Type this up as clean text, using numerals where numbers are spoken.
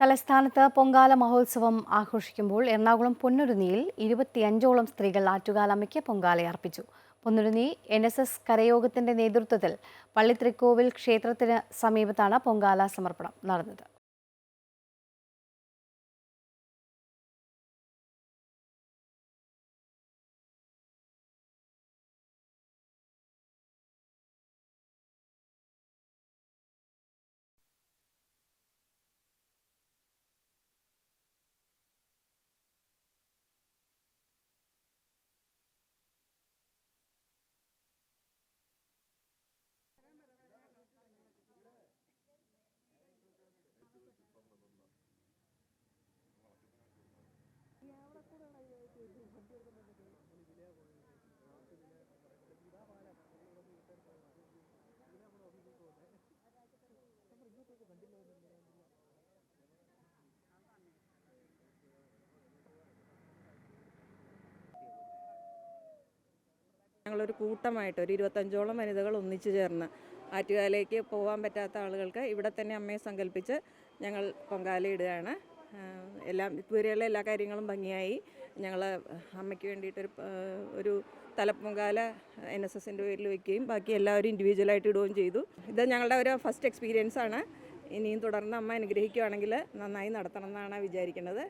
തലസ്ഥാനത്ത് പൊങ്കാല മഹോത്സവം ആഘോഷിക്കുമ്പോൾ എറണാകുളം പൊന്നുരുന്നിയിൽ 25ഓളം സ്ത്രീകൾ ആറ്റുകാലമ്മയ്ക്ക് പൊങ്കാലയർപ്പിച്ചു. പൊന്നുരുന്നി NSS കരയോഗത്തിന്റെ നേതൃത്വത്തിൽ പള്ളിത്രിക്കോവിൽ ക്ഷേത്രത്തിന് സമീപത്താണ് പൊങ്കാല സമർപ്പണം നടന്നത്. ഞങ്ങളൊരു കൂട്ടമായിട്ട് ഒരു 25ഓളം വനിതകൾ ഒന്നിച്ചു ചേർന്ന് ആറ്റുകാലേക്ക് പോകാൻ പറ്റാത്ത ആളുകൾക്ക് ഇവിടെ തന്നെ അമ്മയെ സങ്കല്പിച്ച് ഞങ്ങൾ പൊങ്കാലയിടുകയാണ്. ഇതുവരെയുള്ള എല്ലാ കാര്യങ്ങളും ഭംഗിയായി. ഞങ്ങൾ അമ്മയ്ക്ക് വേണ്ടിയിട്ടൊരു ഒരു തലപ്പൊങ്കാല NSSൻ്റെ പേരിൽ വയ്ക്കുകയും ബാക്കി എല്ലാവരും ഇൻഡിവിജ്വലായിട്ട് ഇടുകയും ചെയ്തു. ഇത് ഞങ്ങളുടെ ഒരു ഫസ്റ്റ് എക്സ്പീരിയൻസ് ആണ്. ഇനിയും തുടർന്ന് അമ്മ അനുഗ്രഹിക്കുകയാണെങ്കിൽ നന്നായി നടത്തണം എന്നാണ് വിചാരിക്കുന്നത്.